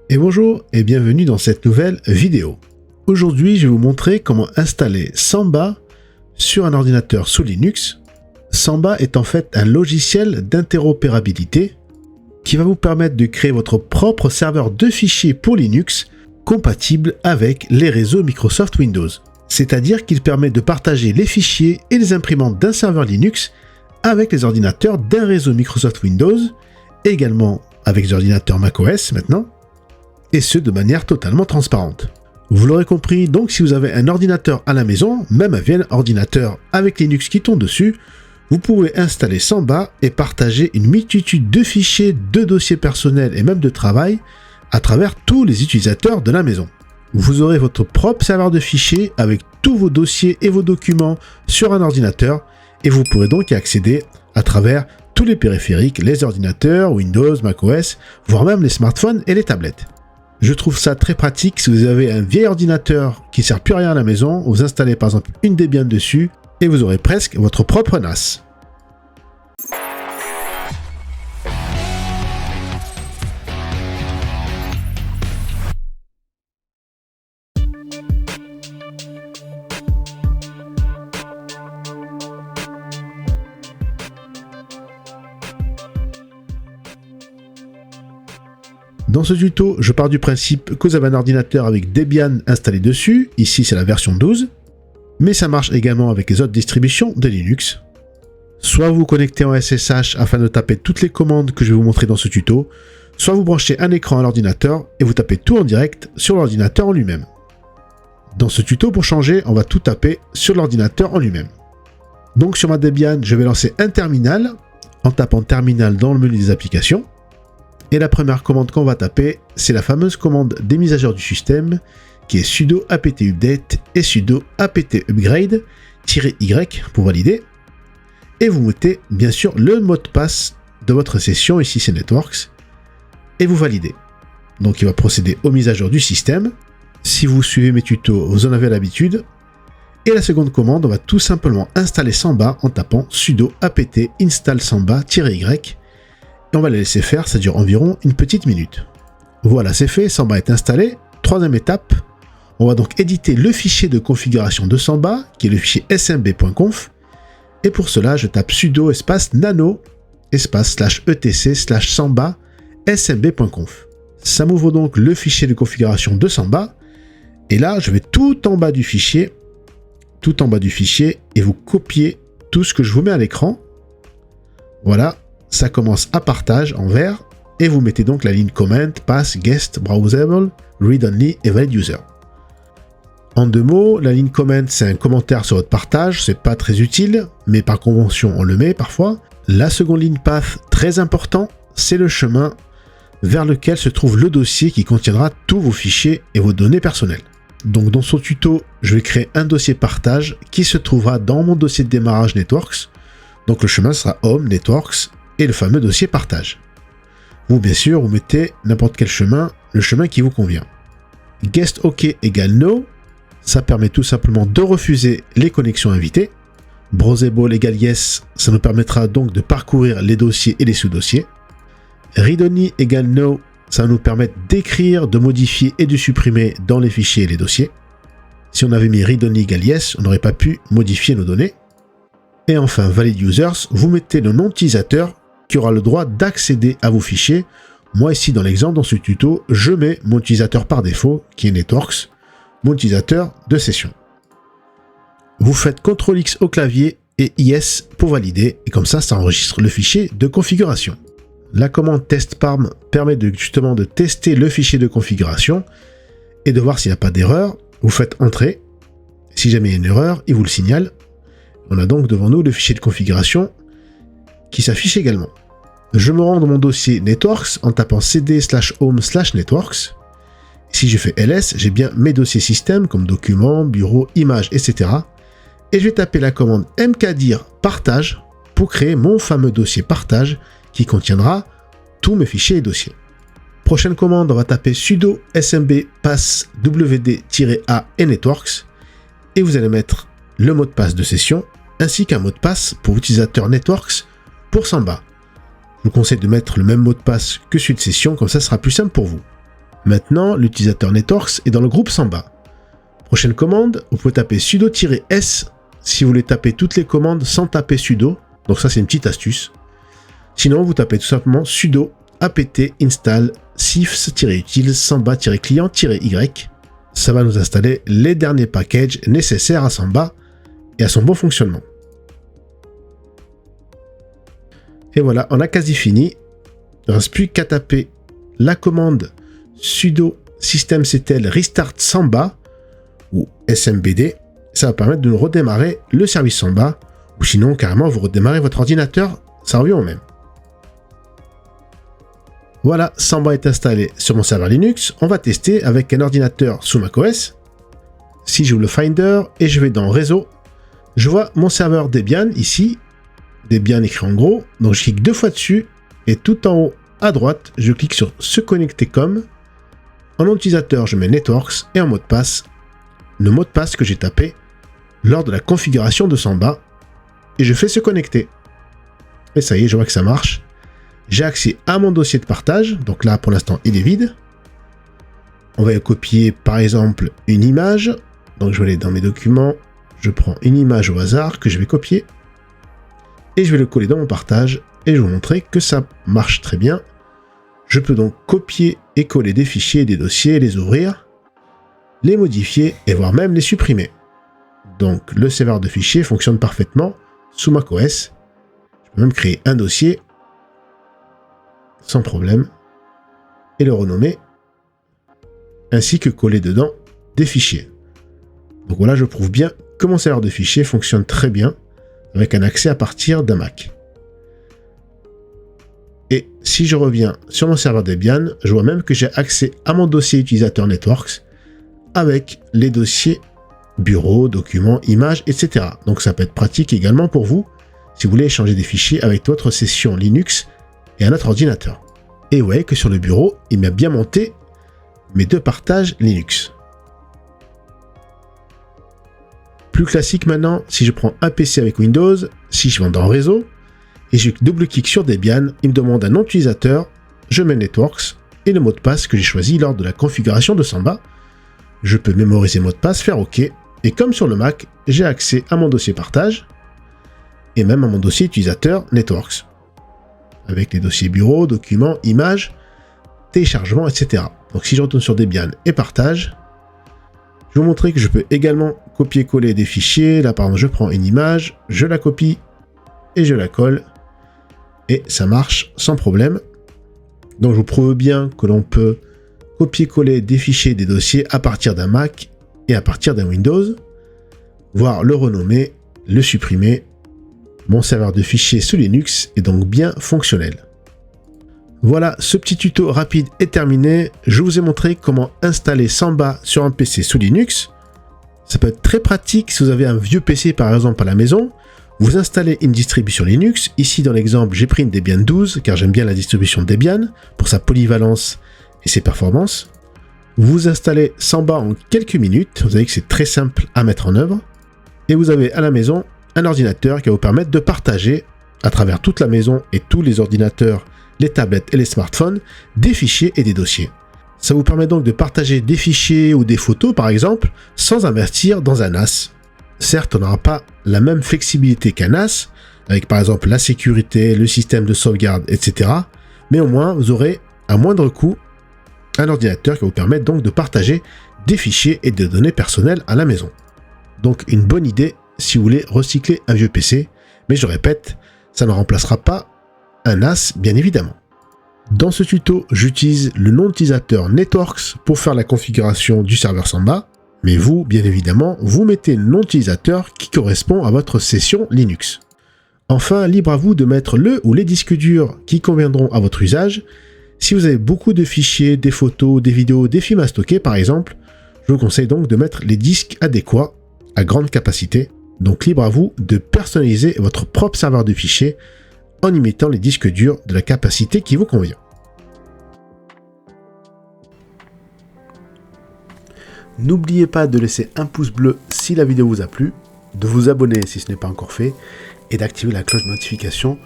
Et bonjour et bienvenue dans cette nouvelle vidéo. Aujourd'hui, je vais vous montrer comment installer Samba sur un ordinateur sous Linux. Samba est en fait un logiciel d'interopérabilité qui va vous permettre de créer votre propre serveur de fichiers pour Linux compatible avec les réseaux Microsoft Windows. C'est-à-dire qu'il permet de partager les fichiers et les imprimantes d'un serveur Linux avec les ordinateurs d'un réseau Microsoft Windows, également avec les ordinateurs macOS maintenant, et ce de manière totalement transparente. Vous l'aurez compris, donc si vous avez un ordinateur à la maison, même un vieil ordinateur avec Linux qui tourne dessus, vous pouvez installer Samba et partager une multitude de fichiers, de dossiers personnels et même de travail à travers tous les utilisateurs de la maison. Vous aurez votre propre serveur de fichiers avec tous vos dossiers et vos documents sur un ordinateur et vous pourrez donc y accéder à travers tous les périphériques, les ordinateurs, Windows, macOS, voire même les smartphones et les tablettes. Je trouve ça très pratique si vous avez un vieil ordinateur qui ne sert plus à rien à la maison, vous installez par exemple une Debian dessus et vous aurez presque votre propre NAS. Dans ce tuto, je pars du principe que vous avez un ordinateur avec Debian installé dessus, ici c'est la version 12, mais ça marche également avec les autres distributions de Linux. Soit vous vous connectez en SSH afin de taper toutes les commandes que je vais vous montrer dans ce tuto, soit vous branchez un écran à l'ordinateur et vous tapez tout en direct sur l'ordinateur en lui-même. Dans ce tuto, pour changer, on va tout taper sur l'ordinateur en lui-même. Donc sur ma Debian, je vais lancer un terminal en tapant terminal dans le menu des applications. Et la première commande qu'on va taper, c'est la fameuse commande des mises à jour du système, qui est sudo apt update et sudo apt upgrade-y pour valider. Et vous mettez bien sûr le mot de passe de votre session, ici c'est Networks, et vous validez. Donc il va procéder aux mises à jour du système. Si vous suivez mes tutos, vous en avez l'habitude. Et la seconde commande, on va tout simplement installer Samba en tapant sudo apt install samba-y. Et on va la laisser faire, ça dure environ une petite minute. Voilà, c'est fait, Samba est installé. Troisième étape, on va donc éditer le fichier de configuration de Samba, qui est le fichier smb.conf. Et pour cela, je tape sudo espace nano espace /etc/ samba smb.conf. Ça m'ouvre donc le fichier de configuration de Samba. Et là, je vais tout en bas du fichier, et vous copiez tout ce que je vous mets à l'écran. Voilà. Ça commence à partage en vert et vous mettez donc la ligne comment, pass, guest, browsable, read only et valid user. En deux mots, la ligne comment c'est un commentaire sur votre partage, c'est pas très utile, mais par convention on le met parfois. La seconde ligne path, très important, c'est le chemin vers lequel se trouve le dossier qui contiendra tous vos fichiers et vos données personnelles. Donc dans ce tuto, je vais créer un dossier partage qui se trouvera dans mon dossier de démarrage Networks. Donc le chemin sera home, Networks, et le fameux dossier partage. Vous, bien sûr, vous mettez n'importe quel chemin, le chemin qui vous convient. Guest OK égale no, ça permet tout simplement de refuser les connexions invitées. Browsable égale yes, ça nous permettra donc de parcourir les dossiers et les sous-dossiers. Read only égale no, ça va nous permettre d'écrire, de modifier et de supprimer dans les fichiers et les dossiers. Si on avait mis read only égale yes, on n'aurait pas pu modifier nos données. Et enfin, valid users, vous mettez le nom d'utilisateur qui aura le droit d'accéder à vos fichiers. Moi ici dans l'exemple, dans ce tuto, je mets mon utilisateur par défaut, qui est Networks, mon utilisateur de session. Vous faites CTRL-X au clavier et yes pour valider, et comme ça, ça enregistre le fichier de configuration. La commande testparm permet justement de tester le fichier de configuration et de voir s'il n'y a pas d'erreur. Vous faites entrer. Si jamais il y a une erreur, il vous le signale. On a donc devant nous le fichier de configuration qui s'affiche également. Je me rends dans mon dossier Networks en tapant cd/home/networks. Si je fais ls, j'ai bien mes dossiers système comme documents, bureau, images, etc. Et je vais taper la commande mkdir partage pour créer mon fameux dossier partage qui contiendra tous mes fichiers et dossiers. Prochaine commande, on va taper sudo smb pass wd-a et networks et vous allez mettre le mot de passe de session ainsi qu'un mot de passe pour l'utilisateur Networks pour Samba. Je vous conseille de mettre le même mot de passe que celui de session, comme ça sera plus simple pour vous. Maintenant, l'utilisateur NetWorks est dans le groupe Samba. Prochaine commande, vous pouvez taper sudo-s si vous voulez taper toutes les commandes sans taper sudo. Donc ça, c'est une petite astuce. Sinon, vous tapez tout simplement sudo apt install cifs-utils samba-client-y. Ça va nous installer les derniers packages nécessaires à Samba et à son bon fonctionnement. Et voilà, on a quasi fini. Il ne reste plus qu'à taper la commande sudo systemctl restart Samba ou SMBD. Ça va permettre de nous redémarrer le service Samba, ou sinon carrément vous redémarrez votre ordinateur, ça revient au même. Voilà, Samba est installé sur mon serveur Linux. On va tester avec un ordinateur sous macOS. Si j'ouvre le Finder et je vais dans Réseau, je vois mon serveur Debian ici, Debian écrit en gros, donc je clique 2 fois dessus et tout en haut à droite, je clique sur Se connecter comme. En nom d'utilisateur, je mets Networks et en mot de passe, le mot de passe que j'ai tapé lors de la configuration de Samba et je fais Se connecter. Et ça y est, je vois que ça marche. J'ai accès à mon dossier de partage, donc là pour l'instant il est vide. On va copier par exemple une image, donc je vais aller dans mes documents, je prends une image au hasard que je vais copier et je vais le coller dans mon partage et je vais vous montrer que ça marche très bien. Je peux donc copier et coller des fichiers et des dossiers, les ouvrir, les modifier et voire même les supprimer. Donc le serveur de fichiers fonctionne parfaitement sous macOS. Je peux même créer un dossier sans problème et le renommer, ainsi que coller dedans des fichiers. Donc voilà, je prouve bien que mon serveur de fichiers fonctionne très bien avec un accès à partir d'un Mac. Et si je reviens sur mon serveur Debian, je vois même que j'ai accès à mon dossier utilisateur Networks avec les dossiers bureau, documents, images, etc. Donc ça peut être pratique également pour vous si vous voulez échanger des fichiers avec votre session Linux et un autre ordinateur. Et vous voyez que sur le bureau, il m'a bien monté mes 2 partages Linux. Plus classique maintenant, si je prends un PC avec Windows, si je vais dans Réseau, et je double-clique sur Debian, il me demande un nom d'utilisateur, je mets Networks, et le mot de passe que j'ai choisi lors de la configuration de Samba. Je peux mémoriser le mot de passe, faire OK, et comme sur le Mac, j'ai accès à mon dossier partage, et même à mon dossier utilisateur Networks, avec les dossiers bureau, documents, images, téléchargement, etc. Donc si je retourne sur Debian et partage, je vais vous montrer que je peux également copier-coller des fichiers. Là par exemple, je prends une image, je la copie et je la colle, et ça marche sans problème. Donc je vous prouve bien que l'on peut copier-coller des fichiers, des dossiers à partir d'un Mac et à partir d'un Windows, voire le renommer, le supprimer. Mon serveur de fichiers sous Linux est donc bien fonctionnel. Voilà, ce petit tuto rapide est terminé. Je vous ai montré comment installer Samba sur un PC sous Linux. Ça peut être très pratique si vous avez un vieux PC par exemple à la maison. Vous installez une distribution Linux. Ici dans l'exemple, j'ai pris une Debian 12 car j'aime bien la distribution Debian pour sa polyvalence et ses performances. Vous installez Samba en quelques minutes. Vous voyez que c'est très simple à mettre en œuvre. Et vous avez à la maison un ordinateur qui va vous permettre de partager à travers toute la maison et tous les ordinateurs, les tablettes et les smartphones, des fichiers et des dossiers. Ça vous permet donc de partager des fichiers ou des photos par exemple, sans investir dans un NAS. Certes, on n'aura pas la même flexibilité qu'un NAS, avec par exemple la sécurité, le système de sauvegarde, etc. Mais au moins, vous aurez à moindre coût un ordinateur qui va vous permettre donc de partager des fichiers et des données personnelles à la maison. Donc une bonne idée si vous voulez recycler un vieux PC, mais je répète, ça ne remplacera pas un NAS bien évidemment. Dans ce tuto, j'utilise le nom d'utilisateur Networks pour faire la configuration du serveur Samba, mais vous, bien évidemment, vous mettez le nom d'utilisateur qui correspond à votre session Linux. Enfin, libre à vous de mettre le ou les disques durs qui conviendront à votre usage. Si vous avez beaucoup de fichiers, des photos, des vidéos, des films à stocker par exemple, je vous conseille donc de mettre les disques adéquats à grande capacité. Donc libre à vous de personnaliser votre propre serveur de fichiers en y mettant les disques durs de la capacité qui vous convient. N'oubliez pas de laisser un pouce bleu si la vidéo vous a plu, de vous abonner si ce n'est pas encore fait et d'activer la cloche de notification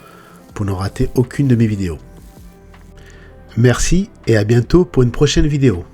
pour ne rater aucune de mes vidéos. Merci et à bientôt pour une prochaine vidéo.